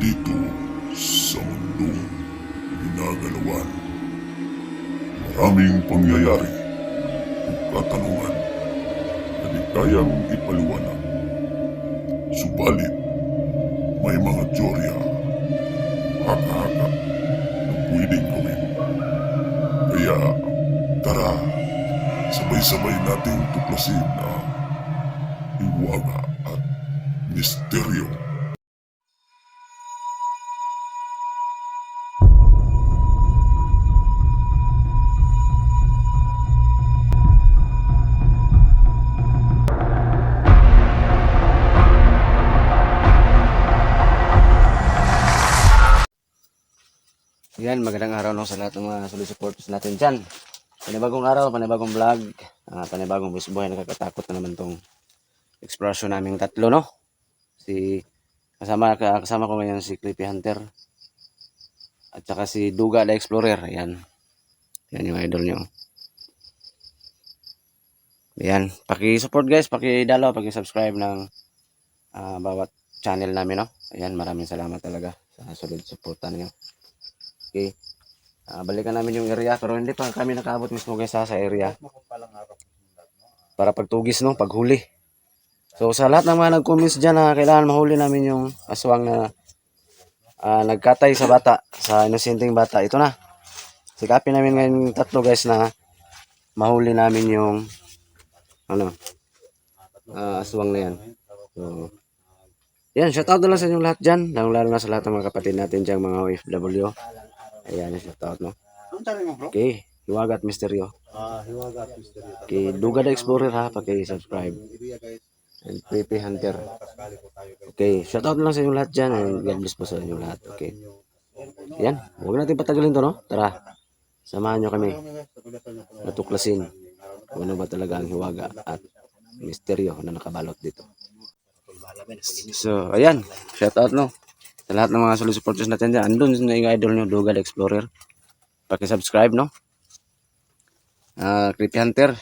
Dito sa mundong ginagalawan, maraming pangyayari o katanungan na di kayang ipaliwanag. Subalit, may mga teorya, haka-haka na pwedeng gawin. Kaya, tara, sabay-sabay nating tuklasin ang hiwaga at misteryo. Yan, magandang araw no, sa lahat ng mga solid supporters natin dyan. Panibagong araw, panibagong vlog, panibagong buhay. Nakakatakot na naman tong expression naming tatlo, no? Kasama ko ngayon si Clippy Hunter at saka si Duga the Explorer. Yan yung idol nyo. Yan, paki-support guys, paki-dalaw, paki-subscribe ng bawat channel namin, no? Ayan, maraming salamat talaga sa solid supportan nyo. Okay. Balikan namin yung area pero hindi pa kami nakaabot mismo guys sa area. Para pagtugis no, paghuli. So sa lahat ng mga nag-comments dyan na kailangan mahuli namin yung aswang na nagkatay sa bata, sa inosenteng bata. Ito na. Sikapin namin ngayon tatlo guys na mahuli namin yung aswang na yan. So, yan, shoutout na lang sa inyong lahat dyan. Lalo na sa lahat ng mga kapatid natin dyan, mga OFW. Ayan, shoutout, no? Okay, hiwaga at misteryo. Hiwaga at misteryo. Okay, Duga the Explorer ha, paki-subscribe. And Clippy Hunter. Okay, shoutout na lang sa inyong lahat dyan. And God bless po sa inyong lahat. Okay. Yan, huwag natin patagalin to, no? Tara, samahan nyo kami. Natuklasin kung ano ba talaga ang hiwaga at misteryo na nakabalot dito. So, ayan, shoutout, no? Sa lahat ng mga solid supporters natin dyan. Andun na yung idol nyo, Duga the Explorer. Paki-subscribe, no? Clippy Hunter.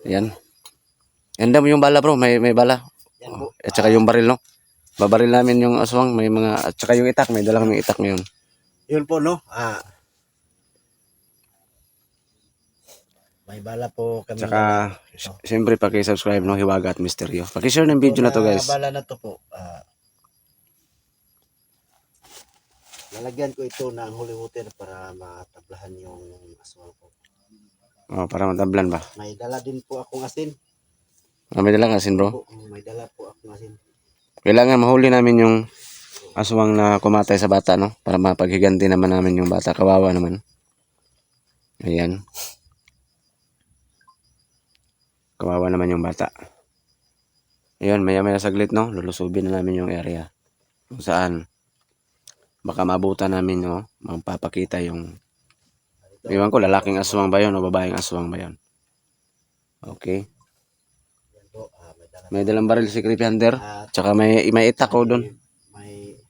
Ayan. Handa mo yung bala bro, may bala. At saka yung baril, no? Babaril namin yung aswang, may mga, at saka yung itak, may dala kaming itak ngayon. Yun po, no? May bala po kami. Tsaka, siyempre paki-subscribe, no? Hiwaga at misteryo. Paki-share ng video na to guys. Bala na to po. Lalagyan ko ito ng holy water para matablahan yung aswang ko. Oh, para matablan ba? May dala din po akong asin. May dala asin bro? May dala po akong asin. Kailangan mahuli namin yung aswang na kumatay sa bata, no? Para mapaghiganti naman namin yung bata. Kawawa naman. Ayan. Kawawa naman yung bata. Ayun, maya-maya saglit, no? Lulusubin na namin yung area. Kung saan baka mabutan namin, no? Magpapakita yung iwan ko, lalaking aswang ba yun o babaeng aswang ba yun? Okay. May dalang baril si Clippy Hunter. Tsaka may itak ko doon. May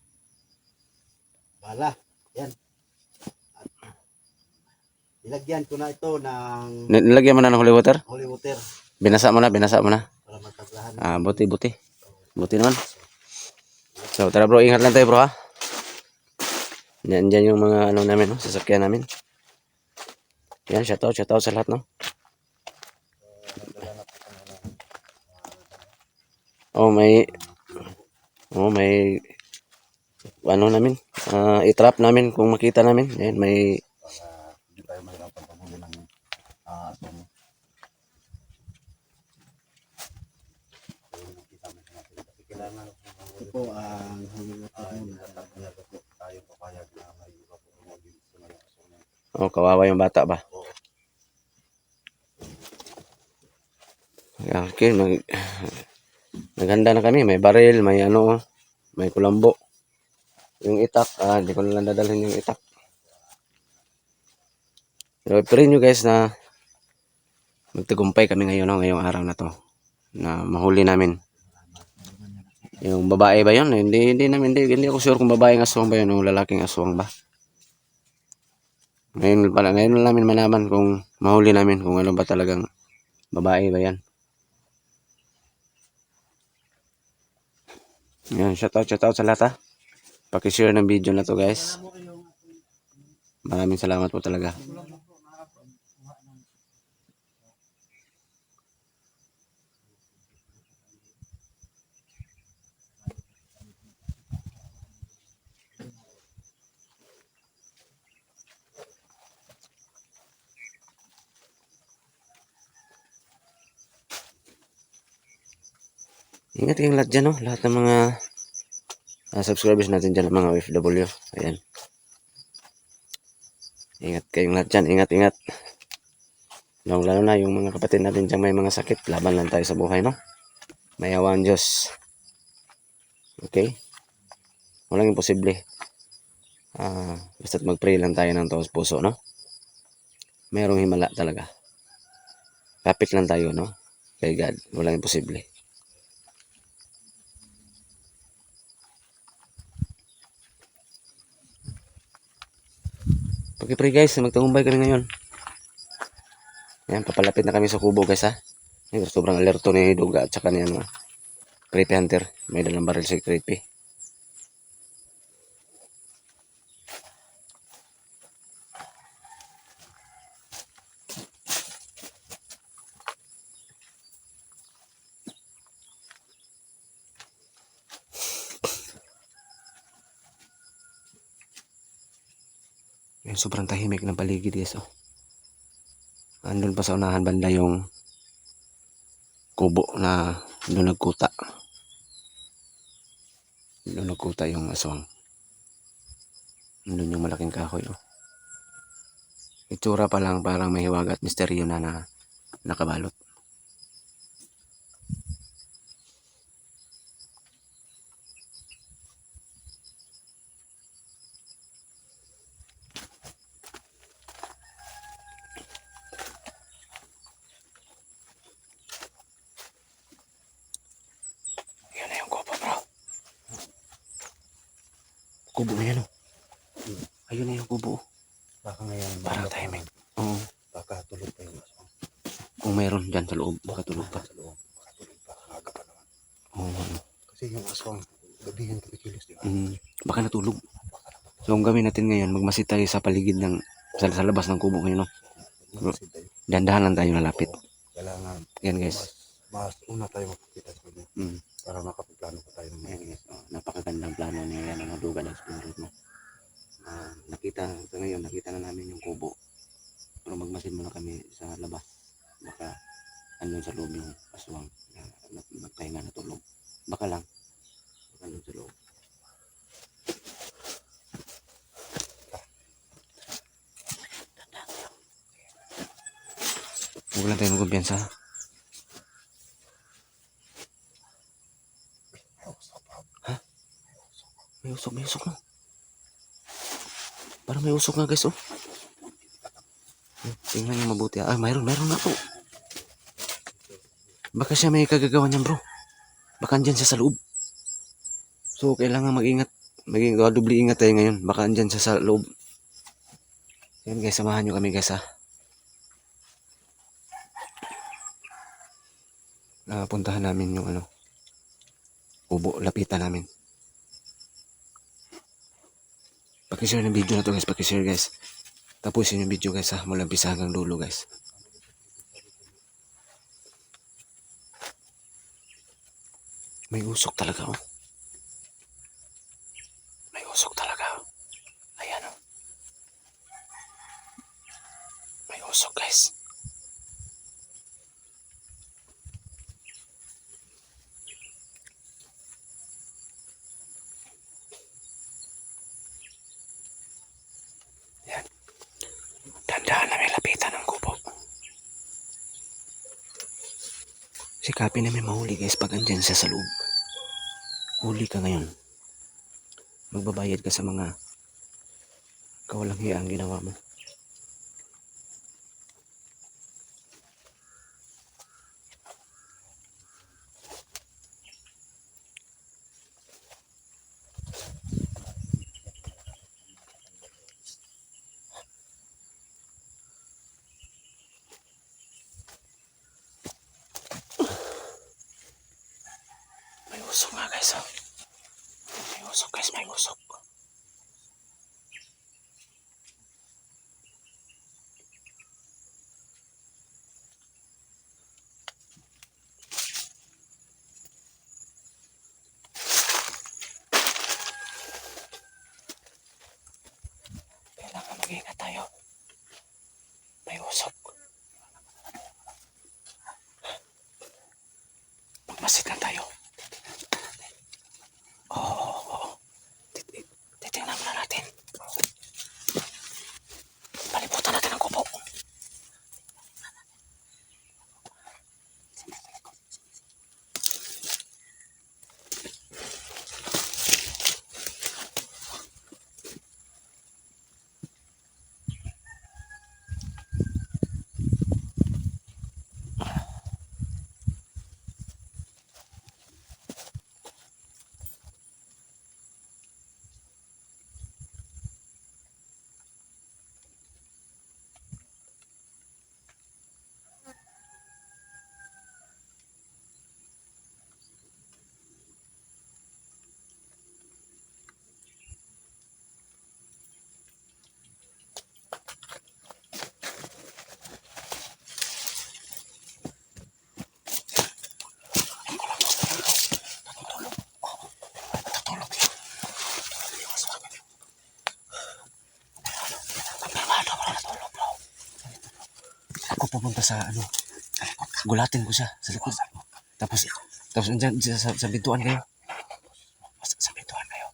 bala. Yan. Nilagyan ko na ito ng Nilagyan mo na ng holy water? holy water. Binasa mo na. Para matablahan. Buti. Buti naman. So, tara bro, ingat lang tayo bro ha. Diyan yung mga ano namin, no? Sasakyan namin. Yan, shoutout sa lahat, no? May ano namin, i-trap namin kung makita namin. Yan, may Hindi tayo mahirapan paghuli ng aswang. Ito po ang holy water Oh, kawawa yung bata ba? Oo. Ayan, okay, naghanda na kami. May baril, may ano, may kulambo. Yung itak, hindi ko na lang dadalhin yung itak. Pero pray nyo guys na magtagumpay kami ngayon, no, ngayong araw na to. Na mahuli namin. Yung babae ba yun? Hindi ako sure kung babaeng aswang ba yun o lalaking aswang ba. Ngayon lang namin malaman kung mahuli namin kung ano ba talagang babae ba yan. Yan, shout out sa lahat ha. Paki-share ng video na to guys. Maraming salamat po talaga. Ingat kayong lahat dyan, no? Lahat ng mga subscribers natin dyan, mga OFW. Ayan. Ingat kayong lahat dyan. Ingat. Lalo na yung mga kapatid natin dyan may mga sakit. Laban lang tayo sa buhay, no? May awa ang Diyos. Okay? Walang imposible. Basta't mag-pray lang tayo ng taos puso, no? Mayroong himala talaga. Kapit lang tayo, no? Kay God. Walang imposible. Pag-pray guys, magtagumpay kami ngayon. Ayan, papalapit na kami sa kubo guys ha. Ayan, sobrang alerto ni Duga at saka ni ano, Creepy Hunter. May dalang baril si Creepy. Ayan, sobrang tahimik ng paligid guys oh. Andun pa sa unahan banda yung kubo na doon nagkuta. Doon nagkuta yung aswang. Doon yung malaking kahoy oh. Itsura pa lang parang may hiwaga at misteryo na nakabalot. Yun na yung kubo bro. Kubo na yan oh. Ayun na yung kubo. Baka ngayon. Parang timing. Oo. Baka tulog pa yung aswang. Kung meron dyan sa loob, baka tulog pa. Sa loob. Baka tulog pa. Aga pa naman. Oo. Kasi yung aswang, gabihin kumikilos, di ba? Baka natulog. So ang gawin natin ngayon, magmasid tayo sa paligid ng sa labas ng kubo ngayon, no? Magmasid tayo. Dandahan lang tayo nalapit. Kailangan Yan guys. mas una tayo makikita sa kanya para makapaglano pa tayo ng Yan guys. Napakagandang plano niya yan, ang Duga ng Spirit mo. Nakita na namin yung kubo. Pero magmasid muna kami sa labas. Baka andun sa loob yung aswang na magpahinga na tulog. Baka lang. Baka andun sa loob. Huwag lang tayo magkumpiyansa. Ha? May usok no? Parang may usok nga guys oh. Tingnan nyo mabuti. Mayroon na to. Baka siya may kagagawa niyan bro. Baka andyan siya sa loob. So kailangan mag-ingat. Doble ingat tayo ngayon. Baka andyan siya sa loob. Yan guys, samahan nyo kami guys ha. Puntahan namin yung ano. Kubo, lapitan namin. Pakishare ng video na to guys. Pakishare guys. Tapusin yung video guys ha. Mula umpisa hanggang dulo guys. May usok talaga oh. May usok talaga oh. Ayan oh. May usok guys. Yan. Sikapin namin mahuli guys pag andyan siya sa loob. Huli ka ngayon. Magbabayad ka sa mga kawalang hiya ang ginawa mo. May usok nga guys, oh. May usok guys, may usok. Kailangan mag-ingat tayo. May usok. Magmasid lang tayo. Oo. Titingnan muna natin. Palibutan natin ang kubo. Ako pupunta sa ano, gulatin ko siya sa likod. Tapos andyan sa pintuan kayo. Sa pintuan kayo.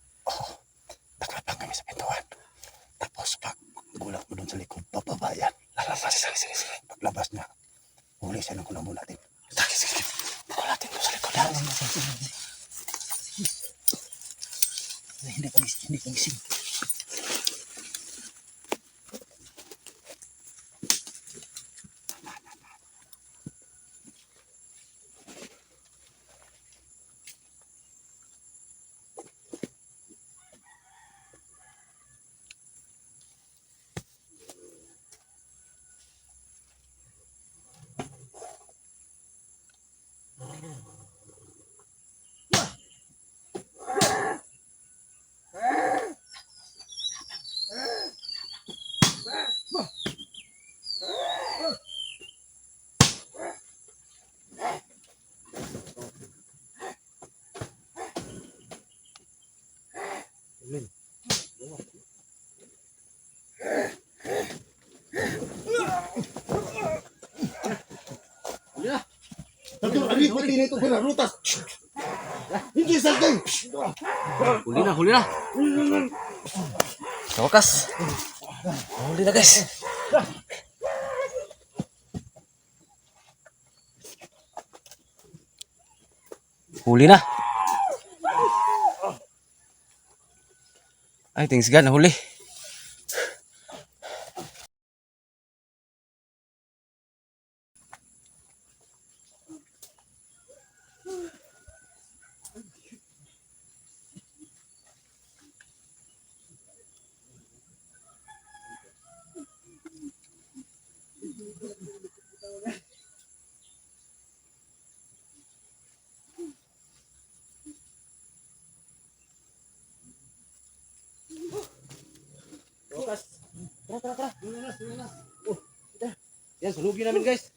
Nakapang kami sa pintuan. Tapos pag gulat mo doon sa likod, papabayan. Lalabas. Sige. Paglabas niya, huli siya ng kulabo natin. Sige. Gulatin ko sa likod. Hindi kami sing. Hindi na ito pinarutas. Hindi saltay. Huli na. Sa wakas. Huli na guys. Huli na. Ay, thanks God, nahuli. Tara. Yan, sunugin namin guys.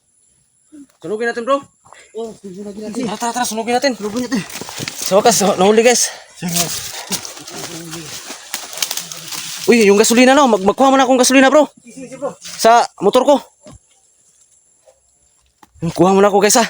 Sunugin natin bro. Tara, sunugin natin. Sa wakas, nahuli guys. Uy, yung gasolina no. Magkuha mo na akong gasolina bro. Sa motor ko. Kuha mo na ako guys ha.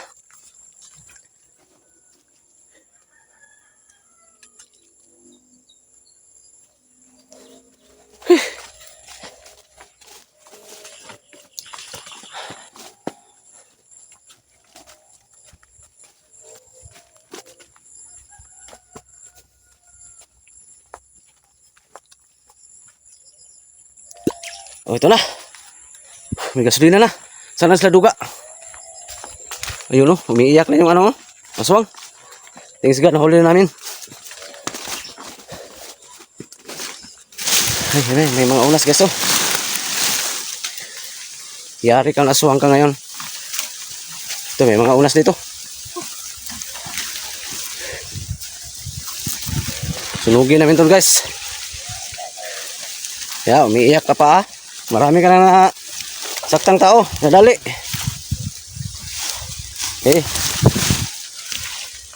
Oh, ito na. May gasolina na. Sana sila duga. Ayun, oh. Umiiyak na yung ano, oh. Aswang. Thanks God, nahuli na namin. Ay, may mga unas guys, oh. Yari kang aswang ka ngayon. Ito, may mga unas dito. Sunugin namin to guys. Ya, umiiyak ka pa ah. Marami ka na saktang tao. Nadali.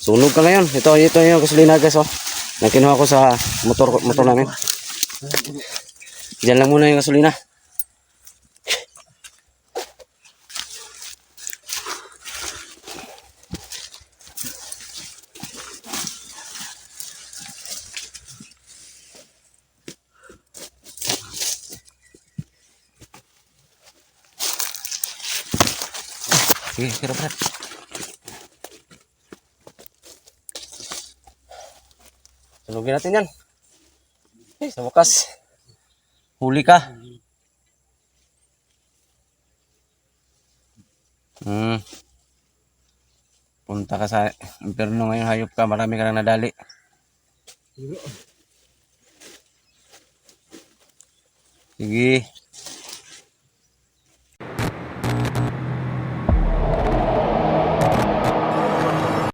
Sunog ka ngayon. Ito yung gasolina guys oh. Nagkinuha ko sa motor namin. Diyan lang muna yung gasolina. Sige, kira Brad. Sunugin natin yan. Sa wakas, huli ka. Punta ka sa impyerno ngayon, hayop ka. Marami ka nang nadali. Sige.